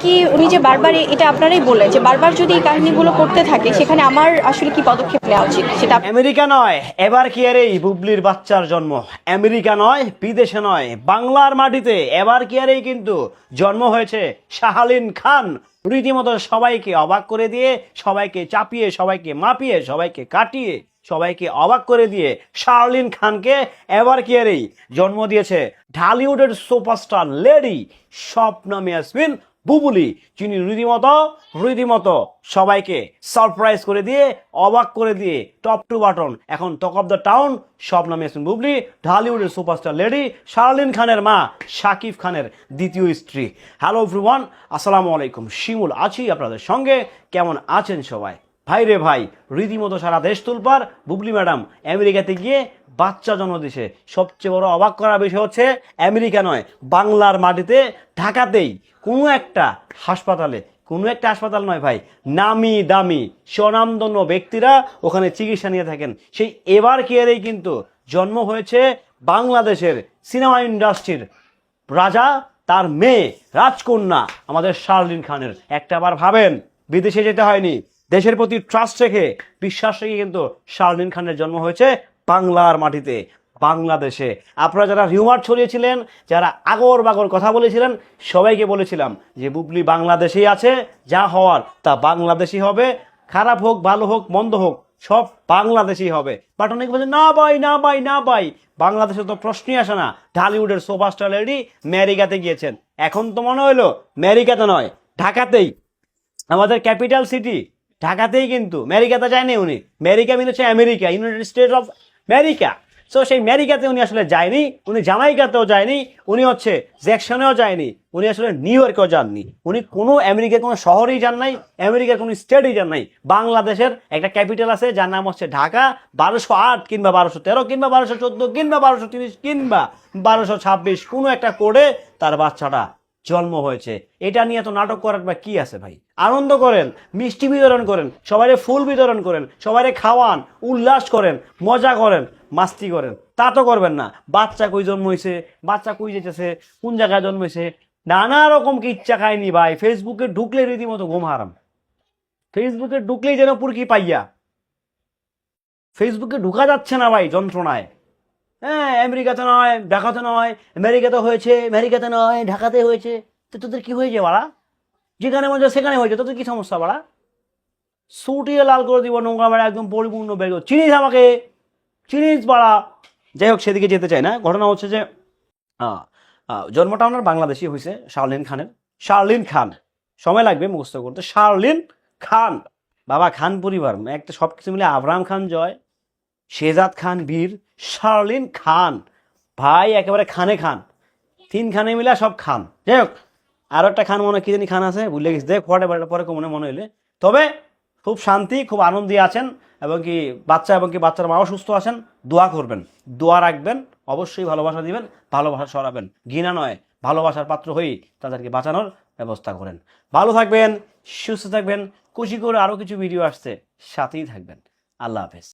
কি উনি যে বারবার এটা আপনারাই বললেন যে বারবার যদি এই কাহিনীগুলো করতে থাকে সেখানে আমার আসলে কি পদক্ষেপ নেওয়া উচিত সেটা আমেরিকা নয় এবার কি আর এই বুবলির বাচ্চার জন্ম, আমেরিকা নয় বিদেশে নয় বাংলার মাটিতে এবার কি আর এই কিন্তু জন্ম হয়েছে শাহালিন খান। রীতিমতো সবাইকে অবাক করে দিয়ে, সবাইকে চাপিয়ে, সবাইকে মাপিয়ে, সবাইকে কাটিয়ে, সবাইকে অবাক করে দিয়ে শার্লিন খানকে এবার কি আর এই জন্ম দিয়েছে ঢালিউডের সুপারস্টার লেডি স্বপ্না ইয়াসমিন বুবলি, যিনি রীতিমতো সবাইকে সারপ্রাইজ করে দিয়ে, অবাক করে দিয়ে, টপ টু বাটন এখন talk of the town Swapna Yasmin Bubly, ঢালিউডের সুপারস্টার লেডি শার্লিন খানের মা, শাকিব খানের দ্বিতীয় স্ত্রী। হ্যালো এভরিওয়ান, আসসালামু আলাইকুম, শিমুল আছি আপনাদের সঙ্গে। কেমন আছেন সবাই? ভাই রে ভাই, রীতিমতো সারা দেশ তুলপার। বুবলি ম্যাডাম আমেরিকাতে গিয়ে বাচ্চা জন্ম দিছে। সবচেয়ে বড় অবাক করার বিষয় হচ্ছে আমেরিকা নয় বাংলার মাটিতে, ঢাকাতেই কোনো একটা হাসপাতাল নয় ভাই, নামি দামি স্বনামধন্য ব্যক্তিরা ওখানে চিকিৎসা নিয়ে থাকেন। সেই এবার কেয়ারেই কিন্তু জন্ম হয়েছে বাংলাদেশের সিনেমা ইন্ডাস্ট্রির রাজা, তার মেয়ে রাজকন্যা আমাদের শার্লিন খানের। একটাবার ভাবেন, বিদেশে যেতে হয়নি, দেশের প্রতি ট্রাস্ট রেখে, বিশ্বাস রেখে কিন্তু শার্লিন খানের জন্ম হয়েছে বাংলার মাটিতে, বাংলাদেশে। আপনারা যারা রিউমার ছড়িয়েছিলেন, যারা আগর বাগর কথা বলেছিলেন, সবাইকে বলেছিলাম যে বুবলি বাংলাদেশেই আছে, যা হওয়ার তা বাংলাদেশই হবে, খারাপ হোক ভালো হোক মন্দ হোক সব বাংলাদেশেই হবে। বাট অনেকে বলছে না ভাই, বাংলাদেশে তো প্রশ্নই আসে না। ঢালিউডের সুপারস্টার লেডি আমেরিকাতে গিয়েছেন, এখন তো মনে হইলো আমেরিকাতে নয় ঢাকাতেই, আমাদের ক্যাপিটাল সিটি ঢাকাতেই, কিন্তু আমেরিকাতে যায়নি উনি। আমেরিকা মিন হচ্ছে America, United states of America. So সেই আমেরিকাতে উনি আসলে যায়নি, উনি জামাইকাতেও যায়নি, উনি হচ্ছে জ্যাকসনেও যায়নি, উনি আসলে নিউ ইয়র্কেও যাননি, উনি কোনো আমেরিকার কোনো শহরেই যান নাই, আমেরিকার কোনো স্টেটেই যান নাই। বাংলাদেশের একটা ক্যাপিটাল আছে যার নাম হচ্ছে ঢাকা। 1208 কিংবা 1213 কিংবা 1214 কিংবা 1230 কিংবা 1226 কোনো একটা কোডে তার বাচ্চাটা জন্ম হয়েছে। এটা নিয়ে তো নাটক করার বা কি আছে ভাই? আনন্দ করেন, মিষ্টি বিতরণ করেন, সবাইরে ফুল বিতরণ করেন, সবাইরে খাওয়ান, উল্লাস করেন, মজা করেন, মাস্তি করেন। তা তো করবেন না। বাচ্চা কই জন্ম হয়েছে, বাচ্চা কই যেতেছে, কোন জায়গায় জন্ম হয়েছে, নানা রকম কি ইচ্ছা খায়নি ভাই। ফেসবুকে ঢুকলে রীতিমতো ঘুম হারাম, ফেসবুকে ঢুকলেই যেন পুরকি পাইয়া, ফেসবুকে ঢুকা যাচ্ছে না ভাই যন্ত্রণায়। হ্যাঁ, আমেরিকাতে নয় ঢাকাতে নয়, আমেরিকাতে হয়েছে, আমেরিকাতে নয় ঢাকাতে হয়েছে। তো তোদের কি হয়েছে বাড়া? যেখানে মজা সেখানে হয়েছে, তোদের কি সমস্যা বাড়া? সুটিয়ে লাল করে দিব, নোংরা বাড়া একদম পরিপূর্ণ বের করে চিনিস আমাকে, চিনিস বাড়া। যাই হোক, সেদিকে যেতে চাই না। ঘটনা হচ্ছে যে জন্মটা ওনার বাংলাদেশি হয়েছে, শার্লিন খানের। শার্লিন খান, সময় লাগবে মুখস্থ করতে। শার্লিন খান, বাবা খান পরিবার, একটা সব কিছু মিলে আবরাম খান জয়, শেজাদ খান বীর, শার্লিন খান ভাই একেবারে খানে খান, 3 খানে মিলা সব খান। যাই হোক, আরও একটা খান মনে কি জানি খান আছে, ভুলে গেছি, দেখ পরে পরে মনে হইলে। তবে খুব শান্তি, খুব আনন্দে আছেন, এবং কি বাচ্চার মাও সুস্থ আছেন। দোয়া করবেন, দোয়া রাখবেন, অবশ্যই ভালোবাসা দিবেন, ভালোবাসা ছড়াবেন, ঘৃণা নয় ভালোবাসার পাত্র হয়েই তাদেরকে বাঁচানোর ব্যবস্থা করেন। ভালো থাকবেন, সুস্থ থাকবেন। খুশি করে আরও কিছু ভিডিও আসছে, সাথেই থাকবেন। আল্লাহ হাফেজ।